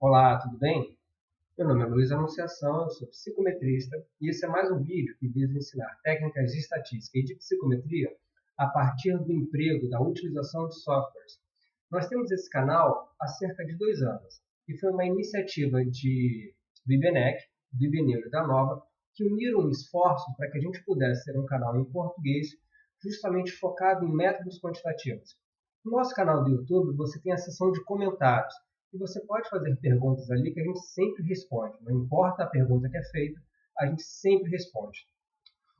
Olá, tudo bem? Meu nome é Luiz Anunciação, eu sou psicometrista e esse é mais um vídeo que visa ensinar técnicas de estatística e de psicometria a partir do emprego da utilização de softwares. Nós temos esse canal há cerca de 2 anos e foi uma iniciativa do IBNEC, do IBNeuro e da Nova, que uniram esforços para que a gente pudesse ter um canal em português justamente focado em métodos quantitativos. No nosso canal do YouTube você tem a seção de comentários, e você pode fazer perguntas ali que a gente sempre responde. Não importa a pergunta que é feita, a gente sempre responde.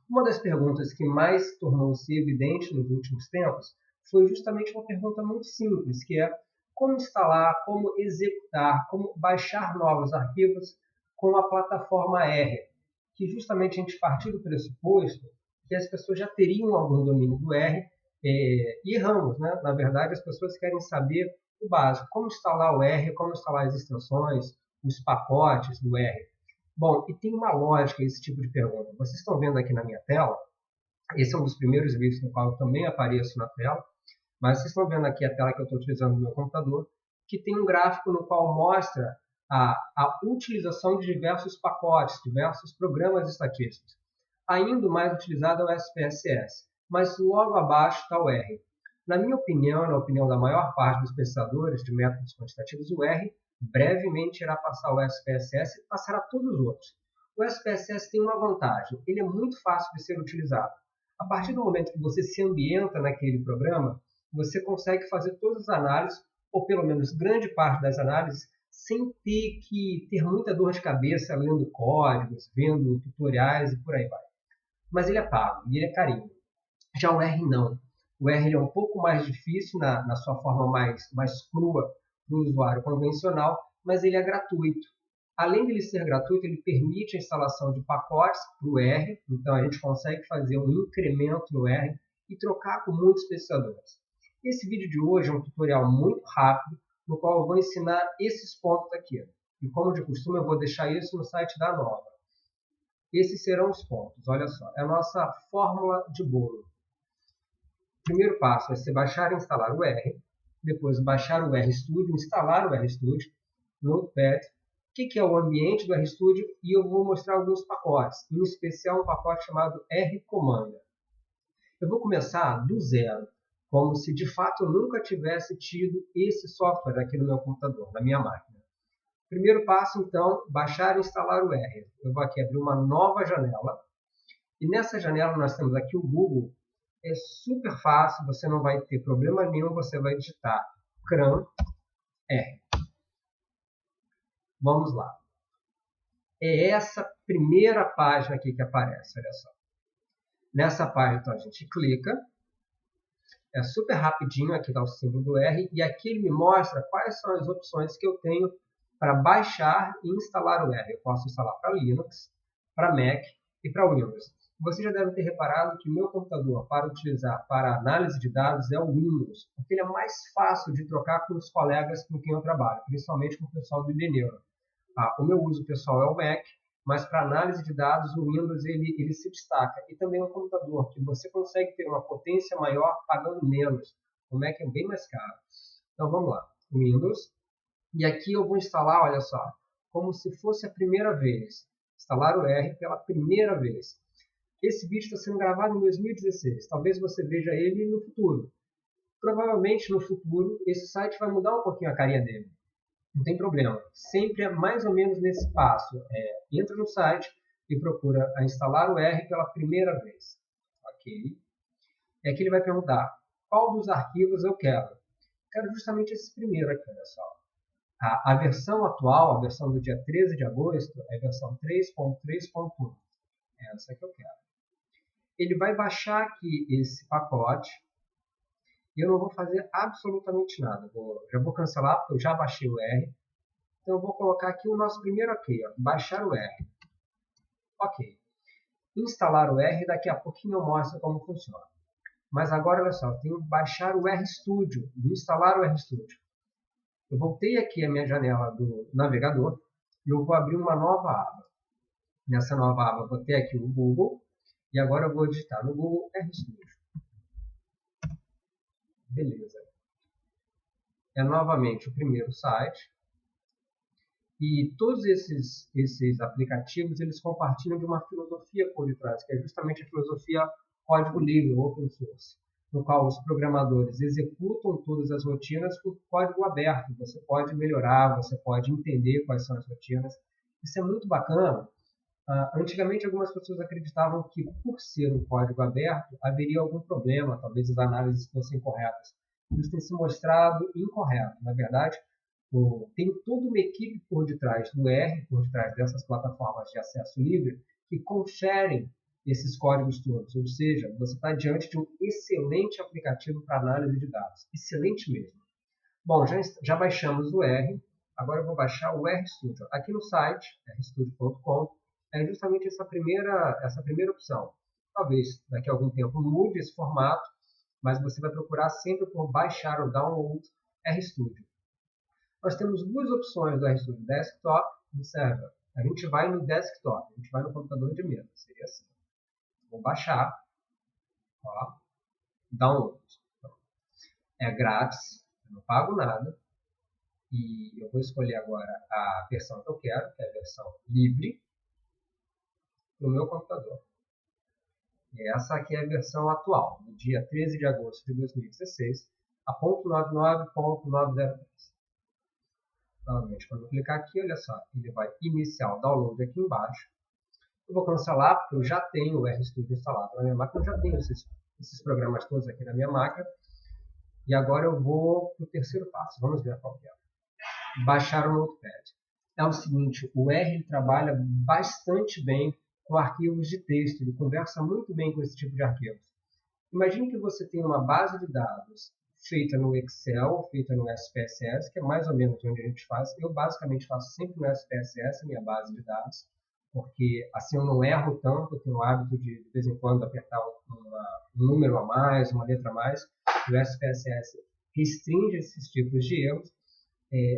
Uma das perguntas que mais tornou-se evidente nos últimos tempos foi justamente uma pergunta muito simples, que é como instalar, como executar, como baixar novos arquivos com a plataforma R, que justamente a gente partiu do pressuposto que as pessoas já teriam algum domínio do R, e erramos, né? Na verdade, as pessoas querem saber o básico, como instalar o R, como instalar as extensões, os pacotes do R. Bom, e tem uma lógica esse tipo de pergunta. Vocês estão vendo aqui na minha tela, esse é um dos primeiros vídeos no qual eu também apareço na tela, mas vocês estão vendo aqui a tela que eu estou utilizando no meu computador, que tem um gráfico no qual mostra a utilização de diversos pacotes, diversos programas estatísticos. Ainda mais utilizado é o SPSS, mas logo abaixo está o R. Na minha opinião, na opinião da maior parte dos pesquisadores de métodos quantitativos, o R brevemente irá passar o SPSS e passará todos os outros. O SPSS tem uma vantagem, ele é muito fácil de ser utilizado. A partir do momento que você se ambienta naquele programa, você consegue fazer todas as análises, ou pelo menos grande parte das análises, sem ter que ter muita dor de cabeça lendo códigos, vendo tutoriais e por aí vai. Mas ele é pago e ele é carinho. Já o R não. O R é um pouco mais difícil na sua forma mais crua para o usuário convencional, mas ele é gratuito. Além de ele ser gratuito, ele permite a instalação de pacotes para o R, então a gente consegue fazer um incremento no R e trocar com muitos pesquisadores. Esse vídeo de hoje é um tutorial muito rápido, no qual eu vou ensinar esses pontos aqui. E como de costume, eu vou deixar isso no site da Nova. Esses serão os pontos, olha só, é a nossa fórmula de bolo. O primeiro passo vai ser baixar e instalar o R, depois baixar o RStudio, instalar o RStudio, Notepad, o que é o ambiente do RStudio, e eu vou mostrar alguns pacotes, em especial um pacote chamado RCommander. Eu vou começar do zero, como se de fato eu nunca tivesse tido esse software aqui no meu computador, na minha máquina. Primeiro passo, então, baixar e instalar o R. Eu vou aqui abrir uma nova janela, e nessa janela nós temos aqui o Google. É super fácil, você não vai ter problema nenhum, você vai digitar CRAN R. Vamos lá. É essa primeira página aqui que aparece, olha só. Nessa página, então, a gente clica. É super rapidinho, aqui está o símbolo do R, e aqui ele me mostra quais são as opções que eu tenho para baixar e instalar o R. Eu posso instalar para Linux, para Mac e para Windows. Você já deve ter reparado que meu computador para utilizar para análise de dados é o Windows, porque ele é mais fácil de trocar com os colegas com quem eu trabalho, principalmente com o pessoal do IBNeuro. O meu uso pessoal é o Mac, mas para análise de dados o Windows ele se destaca. E também é um computador que você consegue ter uma potência maior pagando menos. O Mac é bem mais caro. Então vamos lá, Windows. E aqui eu vou instalar, olha só, como se fosse a primeira vez. Instalar o R pela primeira vez. Esse vídeo está sendo gravado em 2016. Talvez você veja ele no futuro. Provavelmente no futuro esse site vai mudar um pouquinho a carinha dele. Não tem problema. Sempre é mais ou menos nesse passo. Entra no site e procura instalar o R pela primeira vez. Ok. E aqui ele vai perguntar qual dos arquivos eu quero. Quero justamente esse primeiro aqui, olha só. A versão atual, a versão do dia 13 de agosto, é a versão 3.3.1. É essa que eu quero. Ele vai baixar aqui esse pacote e eu não vou fazer absolutamente nada. Já vou cancelar porque eu já baixei o R. Então eu vou colocar aqui o nosso primeiro ok, ó, baixar o R. Ok. Instalar o R, daqui a pouquinho eu mostro como funciona. Mas agora, olha só, eu tenho que baixar o RStudio, instalar o RStudio. Eu voltei aqui a minha janela do navegador e eu vou abrir uma nova aba. Nessa nova aba eu vou ter aqui o Google e agora eu vou digitar no Google RStudio. Beleza. É novamente o primeiro site. E todos esses aplicativos, eles compartilham de uma filosofia por detrás, que é justamente a filosofia código livre, open source, no qual os programadores executam todas as rotinas com código aberto. Você pode melhorar, você pode entender quais são as rotinas. Isso é muito bacana. Antigamente, algumas pessoas acreditavam que, por ser um código aberto, haveria algum problema, talvez as análises fossem corretas. Isso tem se mostrado incorreto. Na verdade, tem toda uma equipe por detrás do R, por detrás dessas plataformas de acesso livre, que conferem esses códigos todos. Ou seja, você está diante de um excelente aplicativo para análise de dados. Excelente mesmo. Bom, já baixamos o R. Agora eu vou baixar o RStudio. Aqui no site, rstudio.com, é justamente essa primeira opção. Talvez daqui a algum tempo mude esse formato, mas você vai procurar sempre por baixar ou download RStudio. Nós temos duas opções do RStudio, desktop e server. A gente vai no desktop, a gente vai no computador de mesa, seria assim. Vou baixar, ó, download. É grátis, eu não pago nada. E eu vou escolher agora a versão que eu quero, que é a versão livre, no meu computador. E essa aqui é a versão atual, do dia 13 de agosto de 2016, a .99.903. Novamente, quando eu clicar aqui, olha só, ele vai iniciar o download aqui embaixo. Eu vou cancelar, porque eu já tenho o RStudio instalado na minha máquina, eu já tenho esses programas todos aqui na minha máquina. E agora eu vou para o terceiro passo, vamos ver qual que é. Baixar o Notepad. É o seguinte, o R ele trabalha bastante bem com arquivos de texto, ele conversa muito bem com esse tipo de arquivos. Imagine que você tem uma base de dados feita no Excel, feita no SPSS, que é mais ou menos onde a gente faz. Eu basicamente faço sempre no SPSS, minha base de dados, porque assim eu não erro tanto, eu tenho o hábito de vez em quando, apertar um número a mais, uma letra a mais. O SPSS restringe esses tipos de erros.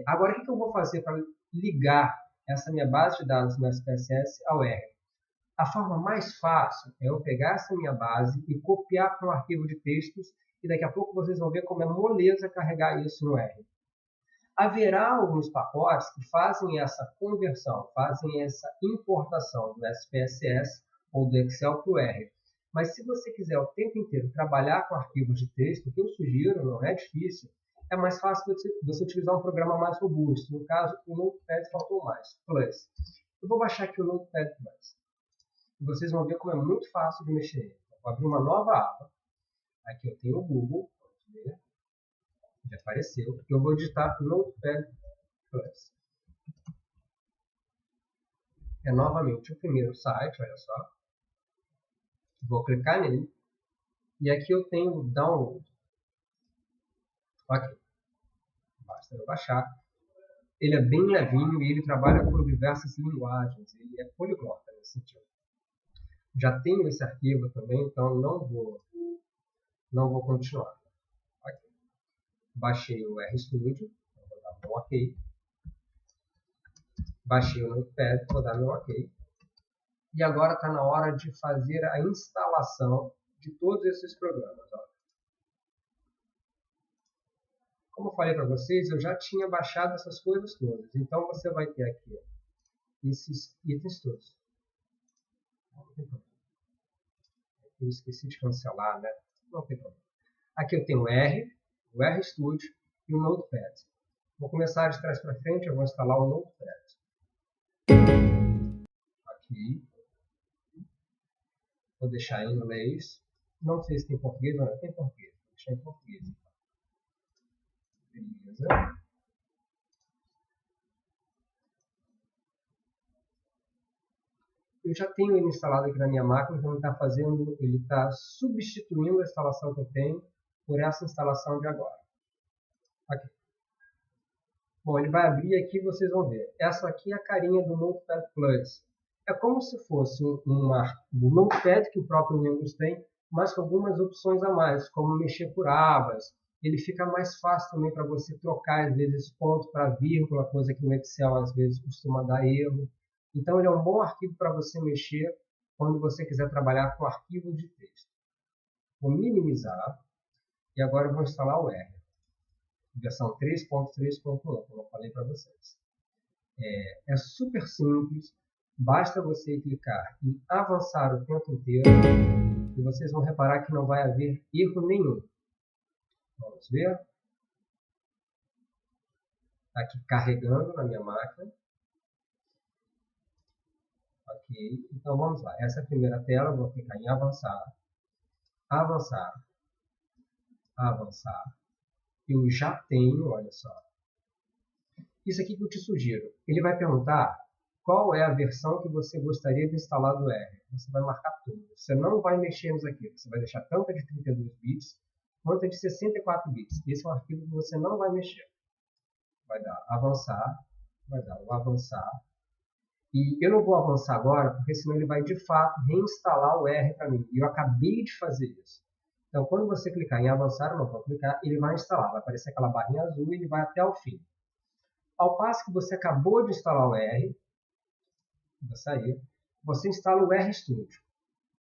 Agora, o que eu vou fazer para ligar essa minha base de dados no SPSS ao R? A forma mais fácil é eu pegar essa minha base e copiar para um arquivo de textos e daqui a pouco vocês vão ver como é moleza carregar isso no R. Haverá alguns pacotes que fazem essa conversão, fazem essa importação do SPSS ou do Excel para o R. Mas se você quiser o tempo inteiro trabalhar com arquivos de texto, o que eu sugiro, não é difícil, é mais fácil você utilizar um programa mais robusto. No caso, o Notepad faltou mais, Plus. Eu vou baixar aqui o Notepad Plus. Vocês vão ver como é muito fácil de mexer. Eu vou abrir uma nova aba. Aqui eu tenho o Google. Já apareceu. Eu vou digitar Notepad Plus. É novamente o primeiro site, olha só. Vou clicar nele. E aqui eu tenho o Download. Ok. Basta eu baixar. Ele é bem levinho e ele trabalha com diversas linguagens. Ele é poliglota nesse sentido. Já tenho esse arquivo também, então não vou continuar. Aqui. Baixei o RStudio, vou dar meu OK. Baixei o Notepad, vou dar meu OK. E agora está na hora de fazer a instalação de todos esses programas. Ó. Como eu falei para vocês, eu já tinha baixado essas coisas todas. Então você vai ter aqui ó, esses itens todos. Eu esqueci de cancelar, né? Não tem problema. Aqui eu tenho o RStudio e o Notepad. Vou começar de trás para frente, eu vou instalar o Notepad. Aqui. Vou deixar em inglês. Não sei se tem português, não tem português. Vou deixar em português. Beleza. Eu já tenho ele instalado aqui na minha máquina, então ele está substituindo a instalação que eu tenho por essa instalação de agora. Aqui. Bom, ele vai abrir aqui e vocês vão ver. Essa aqui é a carinha do Notepad Plus. É como se fosse um Notepad que o próprio Windows tem, mas com algumas opções a mais, como mexer por abas. Ele fica mais fácil também para você trocar, às vezes, ponto para vírgula, coisa que no Excel, às vezes, costuma dar erro. Então, ele é um bom arquivo para você mexer quando você quiser trabalhar com arquivos de texto. Vou minimizar e agora eu vou instalar o R. Versão 3.3.1, como eu falei para vocês. É super simples, basta você clicar em avançar o tempo inteiro e vocês vão reparar que não vai haver erro nenhum. Vamos ver? Está aqui carregando na minha máquina. Ok, então vamos lá. Essa é a primeira tela, eu vou clicar em avançar, avançar, avançar. Eu já tenho, olha só. Isso aqui que eu te sugiro. Ele vai perguntar qual é a versão que você gostaria de instalar do R. Você vai marcar tudo. Você não vai mexer nos arquivos. Você vai deixar tanto a de 32 bits quanto a de 64 bits. Esse é um arquivo que você não vai mexer. Vai dar avançar, vai dar o avançar. E eu não vou avançar agora, porque senão ele vai de fato reinstalar o R para mim. E eu acabei de fazer isso. Então, quando você clicar em avançar, eu não vou clicar, ele vai instalar. Vai aparecer aquela barrinha azul e ele vai até o fim. Ao passo que você acabou de instalar o R, vai sair, você instala o RStudio.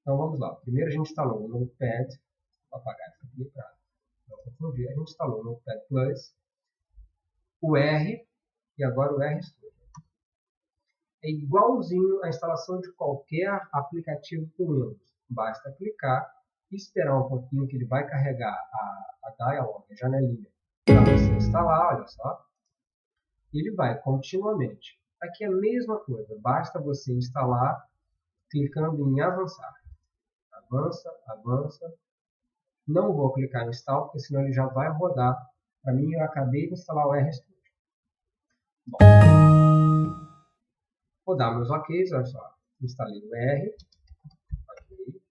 Então vamos lá. Primeiro a gente instalou o Notepad, vou apagar isso aqui para não confundir. A gente instalou o Notepad Plus, o R e agora o RStudio. É igualzinho a instalação de qualquer aplicativo para o Windows. Basta clicar e esperar um pouquinho que ele vai carregar a dialog, a janelinha, para você instalar, olha só. Ele vai continuamente. Aqui é a mesma coisa, basta você instalar clicando em avançar. Avança, avança. Não vou clicar em install, porque senão ele já vai rodar. Para mim, eu acabei de instalar o RStudio. Bom, vou dar meus OKs, olha só. Instalei o R, ok.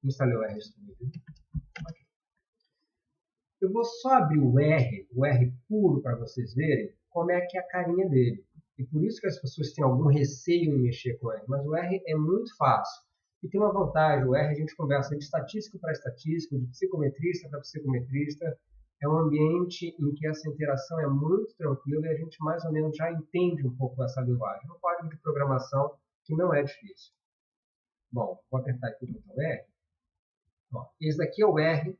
Instalei o RStudio, ok. Eu vou só abrir o R puro, para vocês verem como é que é a carinha dele. E por isso que as pessoas têm algum receio em mexer com o R. Mas o R é muito fácil. E tem uma vantagem, o R a gente conversa de estatístico para estatístico, de psicometrista para psicometrista. É um ambiente em que essa interação é muito tranquila e a gente mais ou menos já entende um pouco essa linguagem. Um código de programação que não é difícil. Bom, vou apertar aqui o botão R. Ó, esse daqui é o R,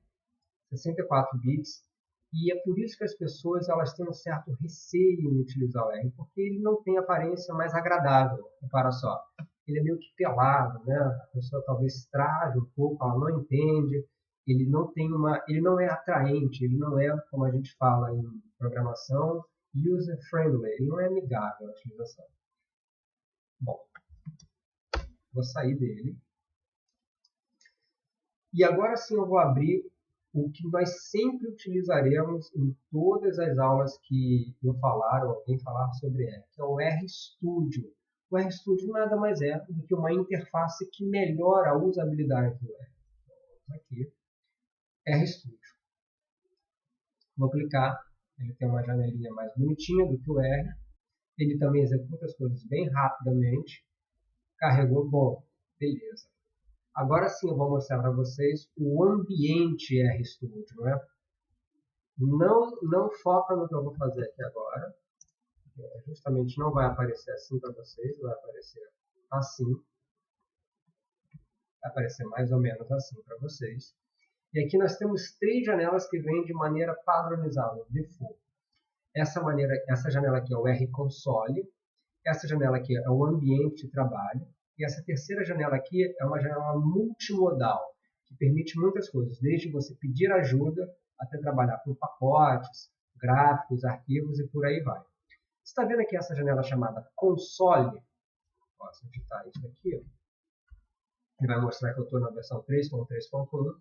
64 bits. E é por isso que as pessoas elas têm um certo receio em utilizar o R, porque ele não tem aparência mais agradável. Repara só, ele é meio que pelado, né? A pessoa talvez trave um pouco, ela não entende, ele não é atraente, ele não é, como a gente fala em programação, user-friendly, ele não é amigável à utilização. Bom, vou sair dele. E agora sim eu vou abrir o que nós sempre utilizaremos em todas as aulas que eu falar ou alguém falar sobre R, que é o RStudio. O RStudio nada mais é do que uma interface que melhora a usabilidade do R. Vamos aqui, RStudio. Vou clicar, ele tem uma janelinha mais bonitinha do que o R. Ele também executa as coisas bem rapidamente. Carregou, bom, beleza. Agora sim eu vou mostrar para vocês o ambiente RStudio, não é? Não foca no que eu vou fazer aqui agora. Justamente não vai aparecer assim para vocês, vai aparecer assim. Vai aparecer mais ou menos assim para vocês. E aqui nós temos 3 janelas que vêm de maneira padronizada, default. Essa janela aqui é o RConsole, essa janela aqui é o ambiente de trabalho, e essa terceira janela aqui é uma janela multimodal, que permite muitas coisas, desde você pedir ajuda até trabalhar com pacotes, gráficos, arquivos e por aí vai. Você está vendo aqui essa janela chamada console? Ó, se eu digitar isso aqui, ele vai mostrar que eu estou na versão 3.3.1.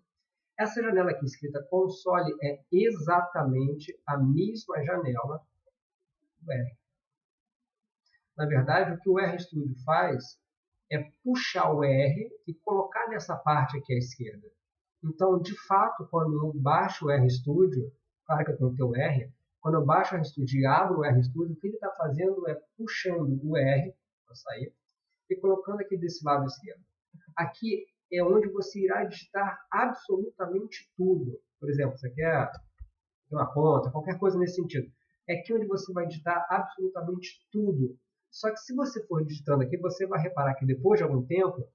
Essa janela aqui escrita console é exatamente a mesma janela do R. Na verdade, o que o RStudio faz é puxar o R e colocar nessa parte aqui à esquerda. Então, de fato, quando eu baixo o RStudio, claro que eu tenho que ter o R, quando eu baixo o RStudio e abro o RStudio, o que ele está fazendo é puxando o R, para sair, e colocando aqui desse lado esquerdo. Aqui é onde você irá digitar absolutamente tudo. Por exemplo, você quer ter uma conta, qualquer coisa nesse sentido. É aqui onde você vai digitar absolutamente tudo. Só que se você for digitando aqui, você vai reparar que depois de algum tempo,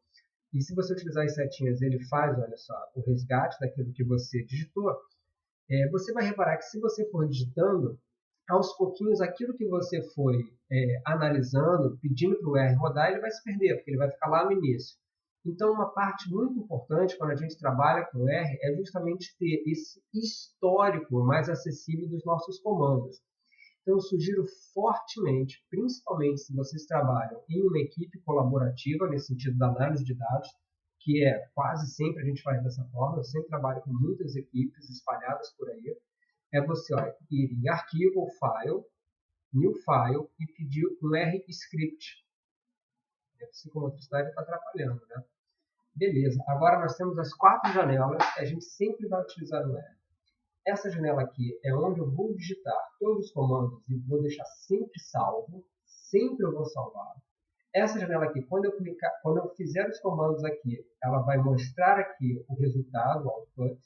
e se você utilizar as setinhas, ele faz, olha só, o resgate daquilo que você digitou, você vai reparar que se você for digitando, aos pouquinhos, aquilo que você foi analisando, pedindo para o R rodar, ele vai se perder, porque ele vai ficar lá no início. Então, uma parte muito importante quando a gente trabalha com R é justamente ter esse histórico mais acessível dos nossos comandos. Então, eu sugiro fortemente, principalmente se vocês trabalham em uma equipe colaborativa, nesse sentido da análise de dados, que quase sempre a gente faz dessa forma, eu sempre trabalho com muitas equipes espalhadas por aí, é você ir em arquivo ou file, new file, e pedir um R script. A psicomotricidade está atrapalhando, né? Beleza, agora nós temos as 4 janelas que a gente sempre vai utilizar no R. Essa janela aqui é onde eu vou digitar todos os comandos e vou deixar sempre salvo, sempre eu vou salvar. Essa janela aqui, quando eu fizer os comandos aqui, ela vai mostrar aqui o resultado, o output.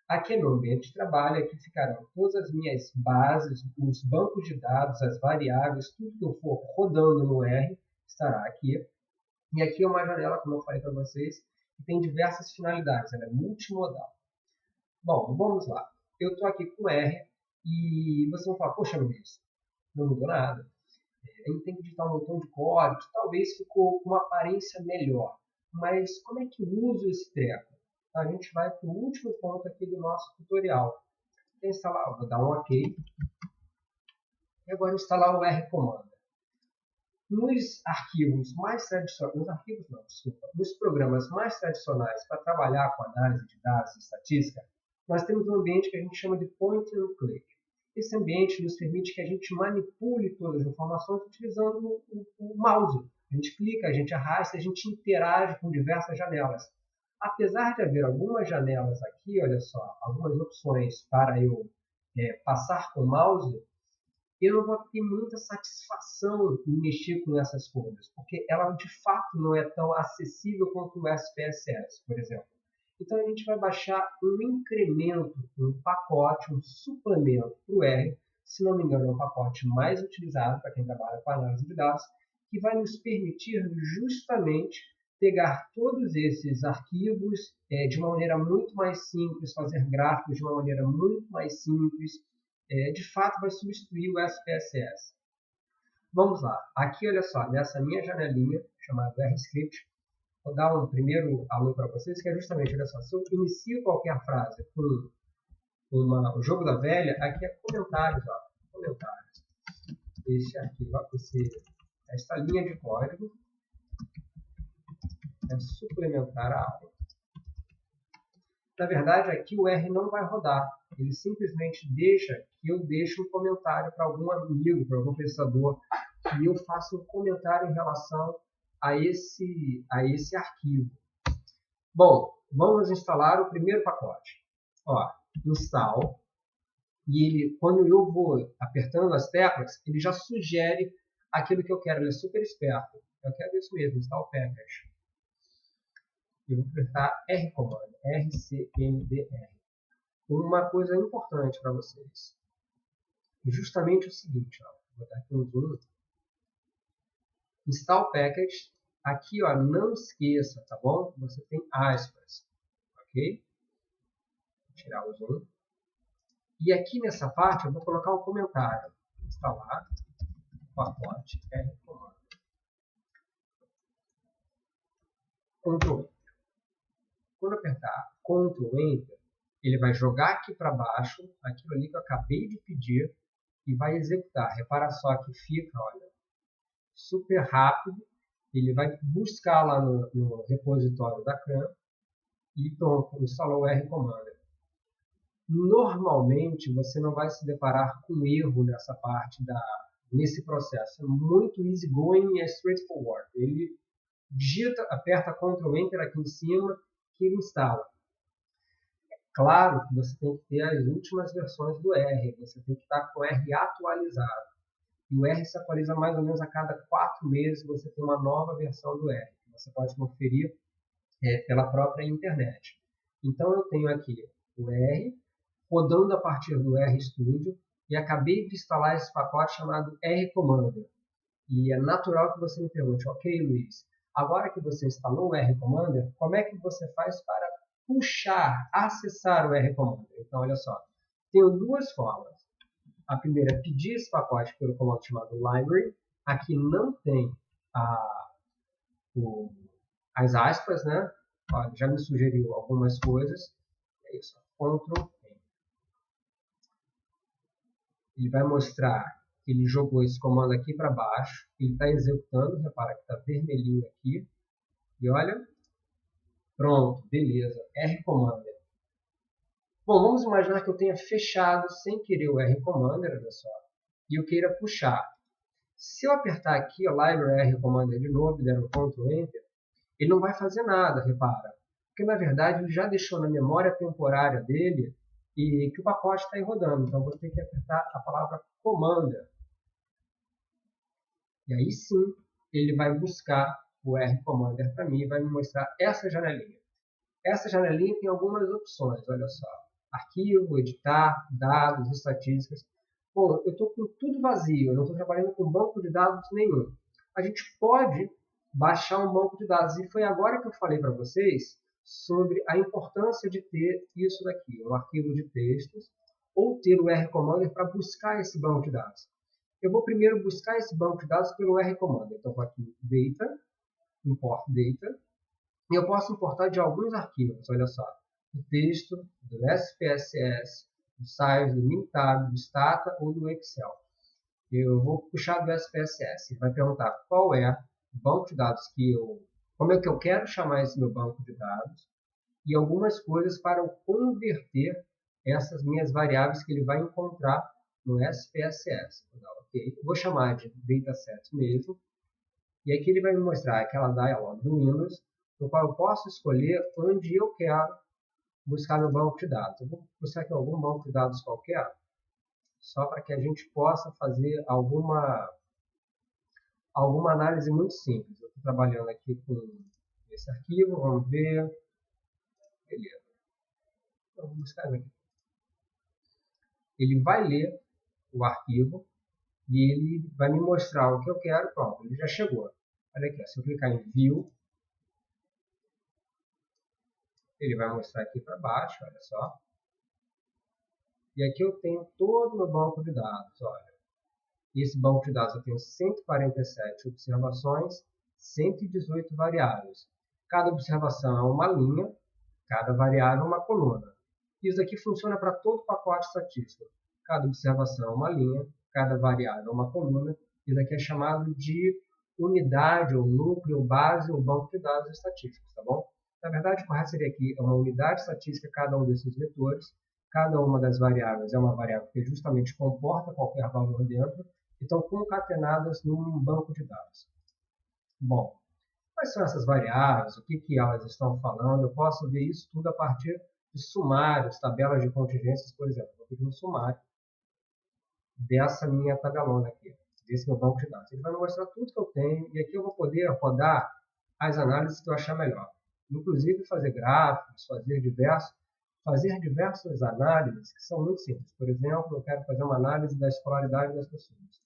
Aqui no ambiente de trabalho, aqui ficarão todas as minhas bases, os bancos de dados, as variáveis, tudo que eu for rodando no R estará aqui. E aqui é uma janela, como eu falei para vocês, que tem diversas finalidades, ela é multimodal. Bom, vamos lá. Eu estou aqui com R e vocês vão falar, poxa, Luiz, não mudou nada. A gente tem que digitar um montão de códigos, talvez ficou com uma aparência melhor. Mas como é que eu uso esse treco? A gente vai para o último ponto aqui do nosso tutorial. Vou instalar, vou dar um OK. E agora instalar o R Commander. Nos arquivos mais tradicionais, nos programas mais tradicionais para trabalhar com análise de dados e estatística, nós temos um ambiente que a gente chama de point and click. Esse ambiente nos permite que a gente manipule todas as informações utilizando o mouse. A gente clica, a gente arrasta, a gente interage com diversas janelas. Apesar de haver algumas janelas aqui, olha só, algumas opções para eu passar com o mouse, eu não vou ter muita satisfação em mexer com essas coisas, porque ela de fato não é tão acessível quanto o SPSS, por exemplo. Então a gente vai baixar um incremento, um pacote, um suplemento para o R, se não me engano é um pacote mais utilizado para quem trabalha com análise de dados, que vai nos permitir justamente pegar todos esses arquivos de uma maneira muito mais simples, fazer gráficos de uma maneira muito mais simples, de fato vai substituir o SPSS. Vamos lá, aqui olha só, nessa minha janelinha, chamada RScript, vou dar um primeiro alô para vocês, que é justamente, olha só, se eu inicio qualquer frase com o jogo da velha, aqui é comentários, ó, comentários. Este arquivo, esta linha de código é suplementar a aula. Na verdade, aqui o R não vai rodar. Ele simplesmente deixa que eu deixe um comentário para algum amigo, para algum pesquisador, e eu faço um comentário em relação a esse arquivo. Bom, vamos instalar o primeiro pacote. Ó, install. E ele, quando eu vou apertando as teclas, ele já sugere aquilo que eu quero. Ele é super esperto. Eu quero isso mesmo, install package. Eu vou apertar R comando, RCMDR. Uma coisa importante para vocês é justamente o seguinte, ó, vou botar aqui um zoom. Install package, aqui ó, não esqueça, tá bom? Você tem aspas, ok? Vou tirar o zoom. E aqui nessa parte eu vou colocar um comentário. Instalar pacote R comando. Ctrl Enter. Quando eu apertar Ctrl Enter, ele vai jogar aqui para baixo, aquilo ali que eu acabei de pedir, e vai executar. Repara só que fica, olha, super rápido. Ele vai buscar lá no repositório da CRAN e pronto, instalou o R Commander. Normalmente, você não vai se deparar com erro nessa parte, nesse processo. É muito easygoing e straightforward. Ele digita, aperta Ctrl Enter aqui em cima, que ele instala. Claro que você tem que ter as últimas versões do R, você tem que estar com o R atualizado. E o R se atualiza mais ou menos a cada 4 meses, você tem uma nova versão do R, que você pode conferir pela própria internet. Então eu tenho aqui o R, rodando a partir do RStudio, e acabei de instalar esse pacote chamado R Commander. E é natural que você me pergunte, ok, Luiz, agora que você instalou o R Commander, como é que você faz para puxar, acessar o R Commander? Então, olha só, tenho duas formas. A primeira é pedir esse pacote pelo comando chamado library. Aqui não tem as aspas, né? Ó, já me sugeriu algumas coisas. É isso, Ctrl N. Ele vai mostrar que ele jogou esse comando aqui para baixo. Ele está executando, repara que está vermelhinho aqui. E olha, pronto, beleza, R-Commander. Bom, vamos imaginar que eu tenha fechado sem querer o R-Commander, olha só, e eu queira puxar. Se eu apertar aqui o Library R-Commander de novo e der um Ctrl Enter, ele não vai fazer nada, repara. Porque, na verdade, ele já deixou na memória temporária dele e que o pacote está aí rodando. Então, eu vou ter que apertar a palavra Commander. E aí sim, ele vai buscar o R-Commander para mim e vai me mostrar essa janelinha. Essa janelinha tem algumas opções, olha só. Arquivo, editar, dados, estatísticas. Bom, eu estou com tudo vazio, eu não estou trabalhando com banco de dados nenhum. A gente pode baixar um banco de dados. E foi agora que eu falei para vocês sobre a importância de ter isso daqui, um arquivo de textos, ou ter o R-Commander para buscar esse banco de dados. Eu vou primeiro buscar esse banco de dados pelo R-Commander. Então, vou aqui em Data, Import Data, e eu posso importar de alguns arquivos, olha só, do texto, do SPSS, do Science, do Mintab, do Stata ou do Excel. Eu vou puxar do SPSS. Ele vai perguntar qual é o banco de dados como é que eu quero chamar esse meu banco de dados e algumas coisas para eu converter essas minhas variáveis que ele vai encontrar no SPSS. Okay. Eu vou chamar de dataset mesmo. E aqui ele vai me mostrar aquela dialog do Windows, no qual eu posso escolher onde eu quero buscar meu banco de dados. Eu vou buscar aqui algum banco de dados qualquer, só para que a gente possa fazer alguma análise muito simples. Eu estou trabalhando aqui com esse arquivo, vamos ver. Beleza. Então, vou buscar aqui. Ele vai ler o arquivo e ele vai me mostrar o que eu quero. Pronto, ele já chegou. Olha aqui, se eu clicar em View, ele vai mostrar aqui para baixo, olha só. E aqui eu tenho todo o meu banco de dados, olha. E esse banco de dados eu tenho 147 observações, 118 variáveis. Cada observação é uma linha, cada variável é uma coluna. Isso aqui funciona para todo pacote estatístico. Cada observação é uma linha, cada variável é uma coluna. Isso aqui é chamado de unidade, ou núcleo, base, ou banco de dados estatísticos, tá bom? Na verdade, o correto seria aqui, é uma unidade estatística cada um desses vetores. Cada uma das variáveis é uma variável que justamente comporta qualquer valor dentro e estão concatenadas num banco de dados. Bom, quais são essas variáveis? O que elas estão falando? Eu posso ver isso tudo a partir de sumários, tabelas de contingências, por exemplo. Vou pedir um sumário dessa minha tabelona aqui, desse meu banco de dados. Ele vai me mostrar tudo que eu tenho e aqui eu vou poder rodar as análises que eu achar melhor. Inclusive fazer gráficos, fazer diversas análises que são muito simples. Por exemplo, eu quero fazer uma análise da escolaridade das pessoas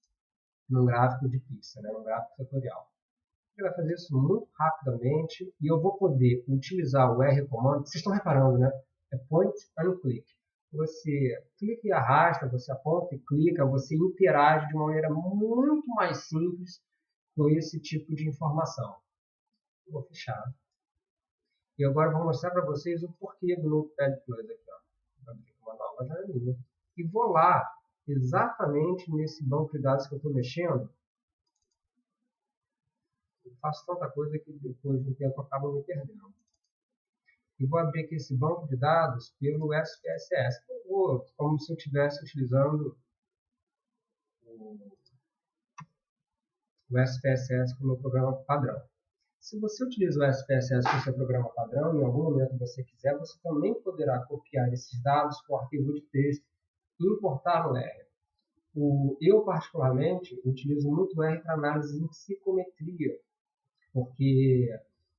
num gráfico de PISA, num gráfico setorial. Ele vai fazer isso muito rapidamente e eu vou poder utilizar o R-Comando. Vocês estão reparando, né? É point and click. Você clica e arrasta, você aponta e clica, você interage de uma maneira muito mais simples com esse tipo de informação. Vou fechar. E agora eu vou mostrar para vocês o porquê do Notepad+. Aqui, ó. Vou abrir uma nova janelinha. E vou lá, exatamente nesse banco de dados que eu estou mexendo. Eu faço tanta coisa que depois de um tempo eu acabo me perdendo. E vou abrir aqui esse banco de dados pelo SPSS. Como se eu estivesse utilizando o SPSS como meu programa padrão. Se você utiliza o SPSS como seu programa padrão, em algum momento você quiser, você também poderá copiar esses dados para o arquivo de texto e importar no R. Eu, particularmente, utilizo muito o R para análise em psicometria, porque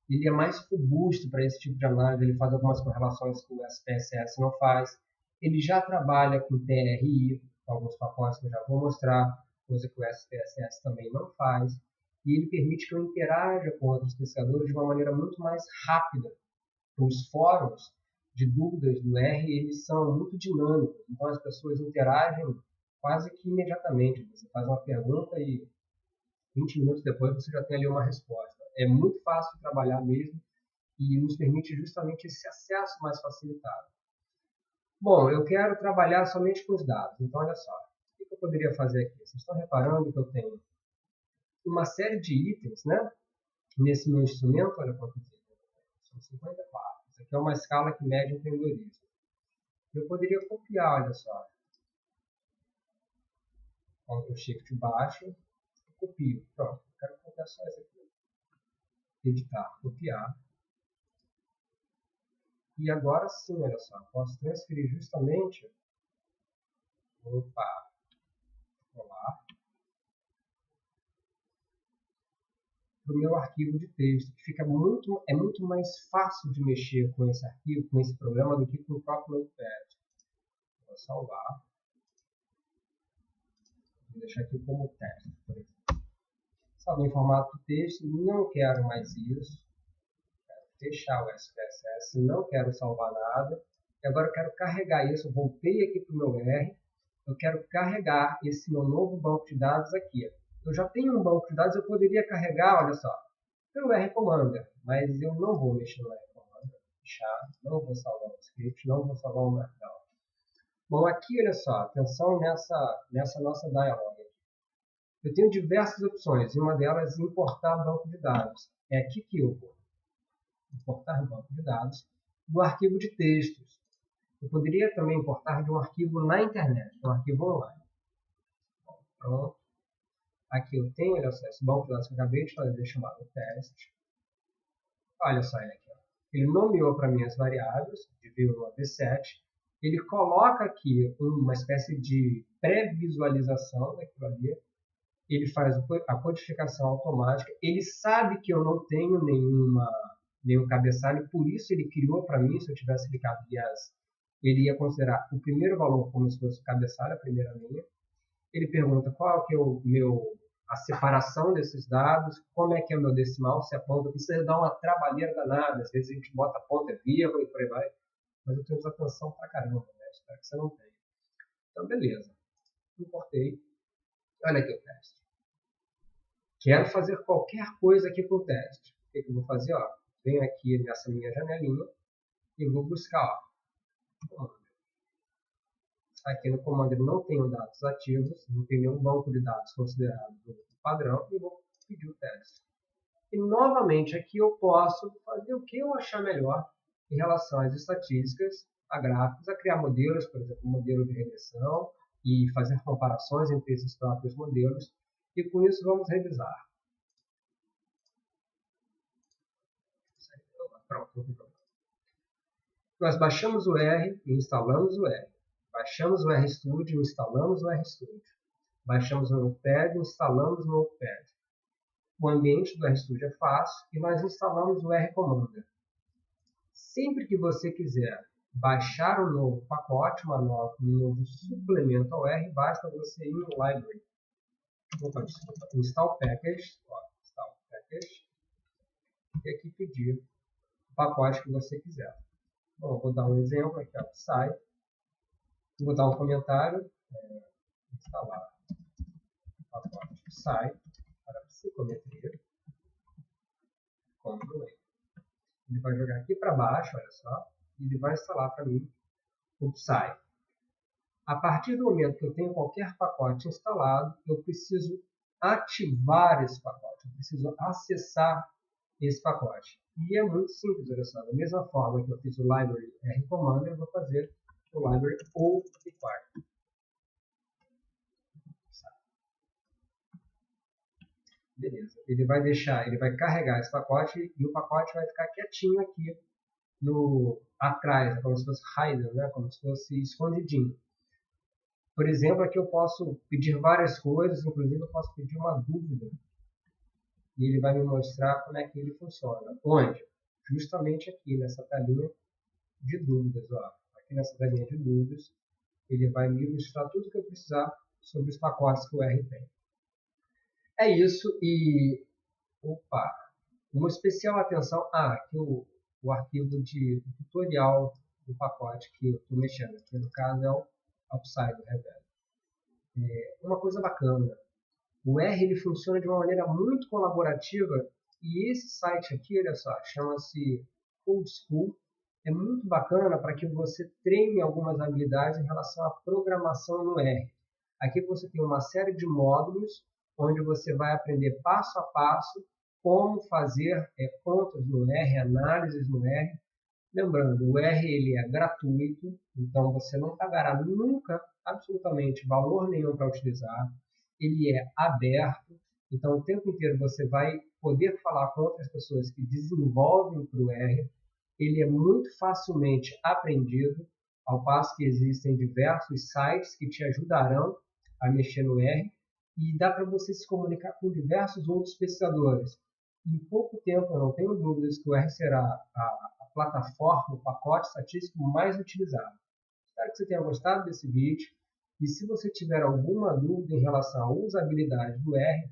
ele é mais robusto para esse tipo de análise, ele faz algumas correlações que o SPSS não faz. Ele já trabalha com TRI, alguns pacotes que eu já vou mostrar, coisa que o SPSS também não faz. E ele permite que eu interaja com outros pesquisadores de uma maneira muito mais rápida. Os fóruns de dúvidas do R, eles são muito dinâmicos, então as pessoas interagem quase que imediatamente. Você faz uma pergunta e 20 minutos depois você já tem ali uma resposta. É muito fácil de trabalhar mesmo e nos permite justamente esse acesso mais facilitado. Bom, eu quero trabalhar somente com os dados. Então, olha só. O que eu poderia fazer aqui? Vocês estão reparando que eu tenho uma série de itens, né? Nesse meu instrumento, olha quantos itens. São 54. Isso aqui é uma escala que mede empreendedorismo. Eu poderia copiar, olha só. Ctrl Shift baixo, copio. Pronto, eu quero copiar só isso aqui. Editar, copiar. E agora sim, olha só, posso transferir justamente, opa, colar, para o meu arquivo de texto, que fica é muito mais fácil de mexer com esse arquivo, com esse programa, do que com o próprio Notepad. Vou salvar. Vou deixar aqui como texto, por exemplo. Salvei em formato texto, não quero mais isso. Fechar o SPSS, não quero salvar nada. E agora eu quero carregar isso. Eu voltei aqui para o meu R. Eu quero carregar esse meu novo banco de dados aqui. Eu já tenho um banco de dados, eu poderia carregar, olha só, pelo R Commander, mas eu não vou mexer no R Commander. Fechar, não vou salvar o script, não vou salvar o Markdown. Bom, aqui, olha só, atenção nessa nossa dialog. Eu tenho diversas opções, e uma delas é importar banco de dados. É aqui que eu vou importar banco de dados do arquivo de textos. Eu poderia também importar de um arquivo na internet, um arquivo online. Bom, pronto. Aqui eu tenho, olha só, esse banco de dados que eu acabei de fazer, chamado teste. Olha só ele aqui. Ó. Ele nomeou para mim as variáveis, de V1 a V7. Ele coloca aqui uma espécie de pré-visualização daquilo ali. Ele faz a codificação automática. Ele sabe que eu não tenho nenhum cabeçalho, por isso ele criou para mim, se eu tivesse clicado yes, ele ia considerar o primeiro valor como se fosse o cabeçalho, a primeira linha. Ele pergunta qual que é a separação desses dados, como é que é o meu decimal, se a ponta precisa dar uma trabalheira danada, às vezes a gente bota a ponta, vírgula e por aí vai, mas eu tenho atenção pra caramba, né? Espero que você não tenha. Então, beleza. Importei. Olha aqui o teste. Quero fazer qualquer coisa aqui com o teste. O que eu vou fazer? Ó, venho aqui nessa minha janelinha e vou buscar. Ó, aqui no comando ele não tem dados ativos, não tem nenhum banco de dados considerado padrão, e vou pedir o teste. E novamente aqui eu posso fazer o que eu achar melhor em relação às estatísticas, a gráficos, a criar modelos, por exemplo, um modelo de regressão, e fazer comparações entre esses próprios modelos, e com isso vamos revisar. Pronto, nós baixamos o R e instalamos o R. Baixamos o RStudio e instalamos o RStudio. Baixamos o Notepad e instalamos o Notepad. O ambiente do RStudio é fácil e nós instalamos o R Commander. Sempre que você quiser baixar um novo pacote, um novo suplemento ao R, basta você ir no Library. Install Package, Install Package, e aqui pedir o pacote que você quiser. Bom, vou dar um exemplo aqui, sai. Vou dar um comentário, instalar o pacote sai para psicometria. Ctrl E. Ele vai jogar aqui para baixo, olha só, e ele vai instalar para mim o Psy. A partir do momento que eu tenho qualquer pacote instalado, eu preciso ativar esse pacote, eu preciso acessar esse pacote. E é muito simples, olha só. Da mesma forma que eu fiz o library R Commander, eu vou fazer o library ou require. Beleza. Ele vai carregar esse pacote e o pacote vai ficar quietinho aqui atrás, como se fosse hidden, né? Como se fosse escondidinho. Por exemplo, aqui eu posso pedir várias coisas, inclusive eu posso pedir uma dúvida. E ele vai me mostrar como é que ele funciona. Onde? Justamente aqui, nessa telinha de dúvidas. Ó. Aqui nessa telinha de dúvidas, ele vai me mostrar tudo que eu precisar sobre os pacotes que o R tem. É isso. E, uma especial atenção. Aqui o arquivo de tutorial do pacote que eu estou mexendo. Aqui no caso é o Upside do Revel. Uma coisa bacana, o R ele funciona de uma maneira muito colaborativa e esse site aqui, olha só, chama-se Old School. É muito bacana para que você treine algumas habilidades em relação à programação no R. Aqui você tem uma série de módulos onde você vai aprender passo a passo como fazer contas no R, análises no R. Lembrando, o R ele é gratuito, então você não pagará nunca absolutamente valor nenhum para utilizar. Ele é aberto, então o tempo inteiro você vai poder falar com outras pessoas que desenvolvem para o R. Ele é muito facilmente aprendido, ao passo que existem diversos sites que te ajudarão a mexer no R e dá para você se comunicar com diversos outros pesquisadores. Em pouco tempo, eu não tenho dúvidas que o R será a plataforma, o pacote estatístico mais utilizado. Espero que você tenha gostado desse vídeo. E se você tiver alguma dúvida em relação à usabilidade do R,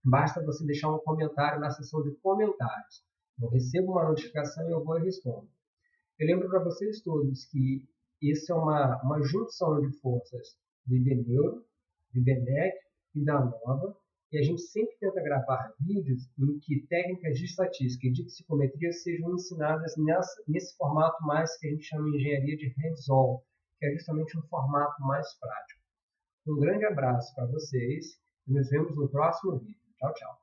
basta você deixar um comentário na seção de comentários. Eu recebo uma notificação e eu vou e respondo. Eu lembro para vocês todos que isso é uma junção de forças do IBNeuro, do IBMEC e da ANOVA, e a gente sempre tenta gravar vídeos em que técnicas de estatística e de psicometria sejam ensinadas nesse formato mais que a gente chama de engenharia de hands-on, que é justamente um formato mais prático. Um grande abraço para vocês e nos vemos no próximo vídeo. Tchau, tchau.